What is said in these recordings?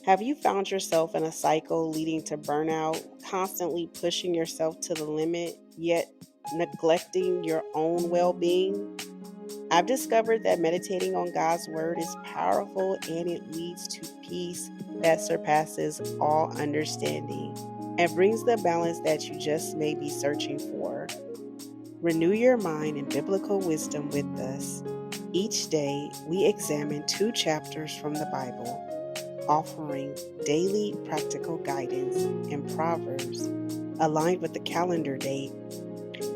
Have you found yourself in a cycle leading to burnout, constantly pushing yourself to the limit, yet neglecting your own well being? I've discovered that meditating on God's Word is powerful and it leads to peace that surpasses all understanding and brings the balance that you just may be searching for. Renew your mind in biblical wisdom with us. Each day, we examine two chapters from the Bible, offering daily practical guidance in Proverbs aligned with the calendar date.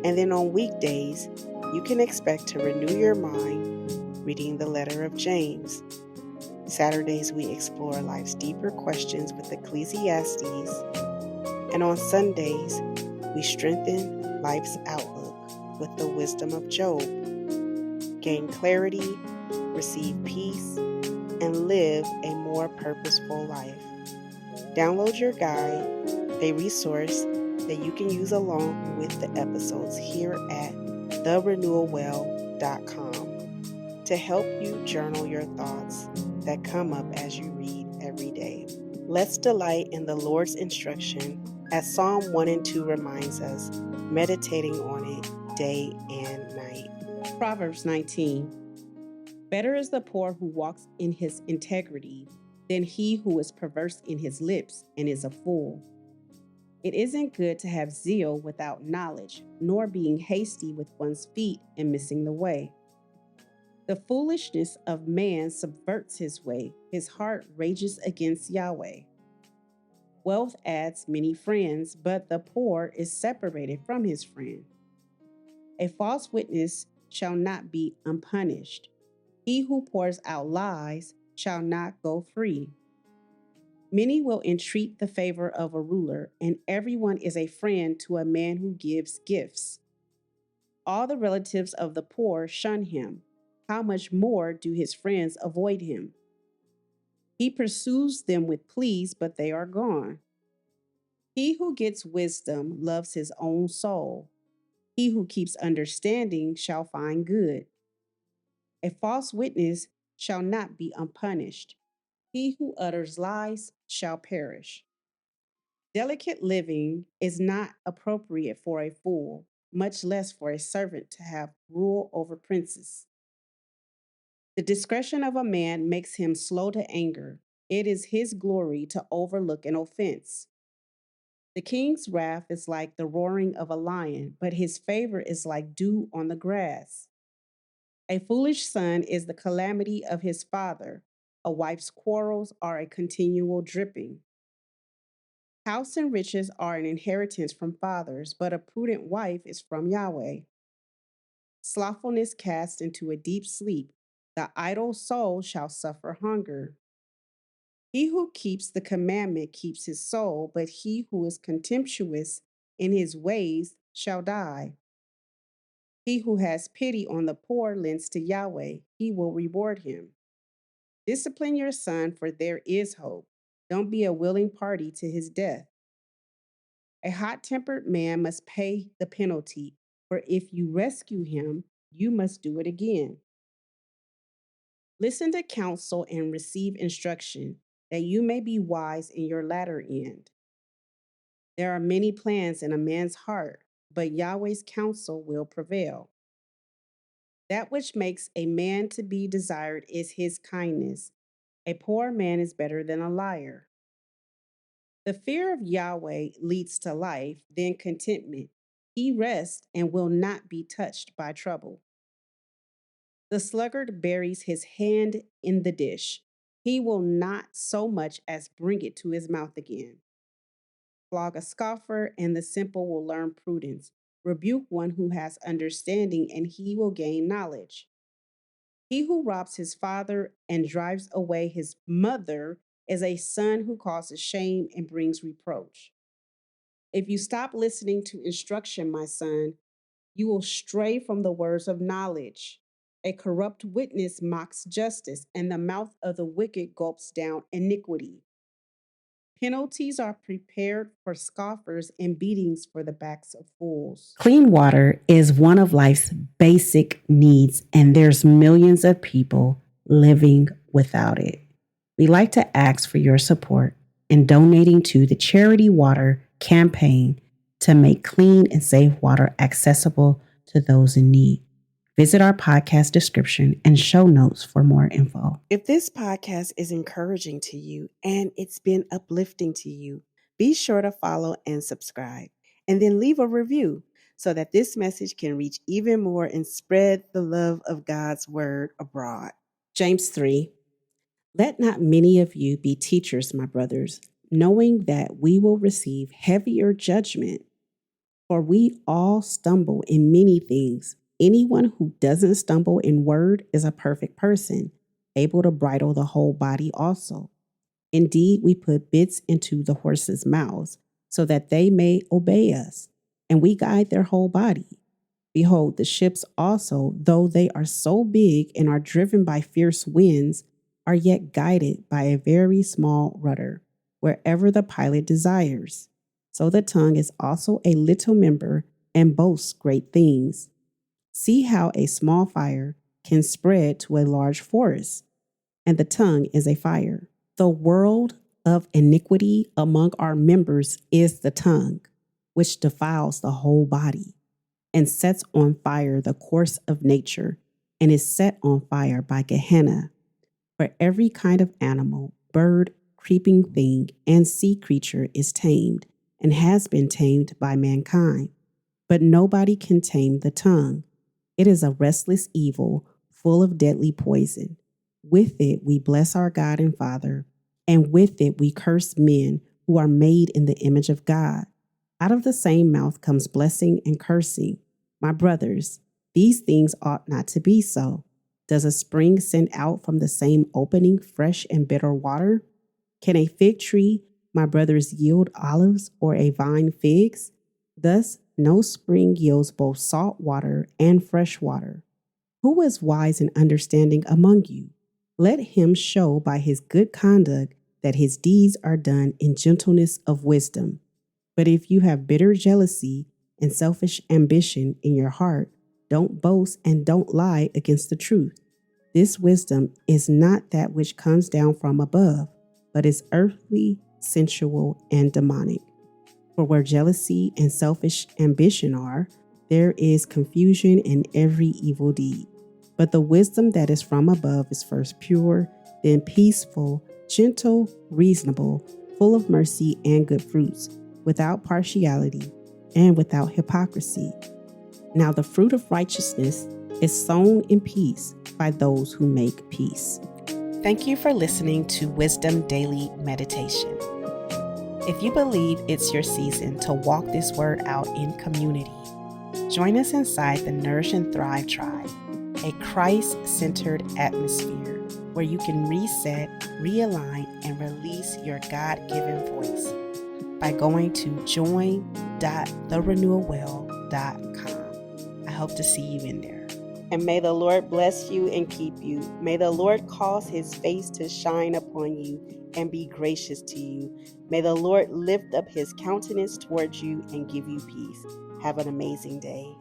And then on weekdays, you can expect to renew your mind reading the letter of James. Saturdays, we explore life's deeper questions with Ecclesiastes. And on Sundays, we strengthen life's outlook with the wisdom of Job. Gain clarity, receive peace, and live a more purposeful life. Download your guide, a resource that you can use along with the episodes here at therenewalwell.com to help you journal your thoughts that come up as you read every day. Let's delight in the Lord's instruction as Psalm 1 and 2 reminds us, meditating on it day and night. Proverbs 19. Better is the poor who walks in his integrity than he who is perverse in his lips and is a fool. It isn't good to have zeal without knowledge, nor being hasty with one's feet and missing the way. The foolishness of man subverts his way. His heart rages against Yahweh. Wealth adds many friends, but the poor is separated from his friend. A false witness shall not be unpunished. He who pours out lies shall not go free. Many will entreat the favor of a ruler, and everyone is a friend to a man who gives gifts. All the relatives of the poor shun him. How much more do his friends avoid him? He pursues them with pleas, but they are gone. He who gets wisdom loves his own soul. He who keeps understanding shall find good. A false witness shall not be unpunished. He who utters lies shall perish. Delicate living is not appropriate for a fool, much less for a servant to have rule over princes. The discretion of a man makes him slow to anger. It is his glory to overlook an offense. The king's wrath is like the roaring of a lion, but his favor is like dew on the grass. A foolish son is the calamity of his father. A wife's quarrels are a continual dripping. House and riches are an inheritance from fathers, but a prudent wife is from Yahweh. Slothfulness casts into a deep sleep. The idle soul shall suffer hunger. He who keeps the commandment keeps his soul, but he who is contemptuous in his ways shall die. He who has pity on the poor lends to Yahweh. He will reward him. Discipline your son, for there is hope. Don't be a willing party to his death. A hot-tempered man must pay the penalty, for if you rescue him, you must do it again. Listen to counsel and receive instruction, that you may be wise in your latter end. There are many plans in a man's heart, but Yahweh's counsel will prevail. That which makes a man to be desired is his kindness. A poor man is better than a liar. The fear of Yahweh leads to life, then contentment. He rests and will not be touched by trouble. The sluggard buries his hand in the dish. He will not so much as bring it to his mouth again. Flog a scoffer, and the simple will learn prudence. Rebuke one who has understanding, and he will gain knowledge. He who robs his father and drives away his mother is a son who causes shame and brings reproach. If you stop listening to instruction, my son, you will stray from the words of knowledge. A corrupt witness mocks justice, and the mouth of the wicked gulps down iniquity. Penalties are prepared for scoffers and beatings for the backs of fools. Clean water is one of life's basic needs, and there's millions of people living without it. We like to ask for your support in donating to the Charity Water campaign to make clean and safe water accessible to those in need. Visit our podcast description and show notes for more info. If this podcast is encouraging to you and it's been uplifting to you, be sure to follow and subscribe, and then leave a review so that this message can reach even more and spread the love of God's word abroad. James 3. Let not many of you be teachers, my brothers, knowing that we will receive heavier judgment. For we all stumble in many things. Anyone who doesn't stumble in word is a perfect person, able to bridle the whole body also. Indeed, we put bits into the horses' mouths so that they may obey us, and we guide their whole body. Behold, the ships also, though they are so big and are driven by fierce winds, are yet guided by a very small rudder, wherever the pilot desires. So the tongue is also a little member and boasts great things. See how a small fire can spread to a large forest, and the tongue is a fire. The world of iniquity among our members is the tongue, which defiles the whole body and sets on fire the course of nature, and is set on fire by Gehenna. For every kind of animal, bird, creeping thing, and sea creature is tamed, and has been tamed by mankind. But nobody can tame the tongue. It is a restless evil, full of deadly poison. With it we bless our God and Father, and with it we curse men who are made in the image of God. Out of the same mouth comes blessing and cursing. My brothers, these things ought not to be so. Does a spring send out from the same opening fresh and bitter water? Can a fig tree, my brothers, yield olives, or a vine figs? Thus, no spring yields both salt water and fresh water. Who is wise and understanding among you? Let him show by his good conduct that his deeds are done in gentleness of wisdom. But if you have bitter jealousy and selfish ambition in your heart, don't boast and don't lie against the truth. This wisdom is not that which comes down from above, but is earthly, sensual, and demonic. For where jealousy and selfish ambition are, there is confusion in every evil deed. But the wisdom that is from above is first pure, then peaceful, gentle, reasonable, full of mercy and good fruits, without partiality and without hypocrisy. Now the fruit of righteousness is sown in peace by those who make peace. Thank you for listening to Wisdom Daily Meditation. If you believe it's your season to walk this word out in community, join us inside the Nourish and Thrive Tribe, a Christ-centered atmosphere where you can reset, realign, and release your God-given voice by going to join.therenewalwell.com. I hope to see you in there. And may the Lord bless you and keep you. May the Lord cause his face to shine upon you and be gracious to you. May the Lord lift up his countenance towards you and give you peace. Have an amazing day.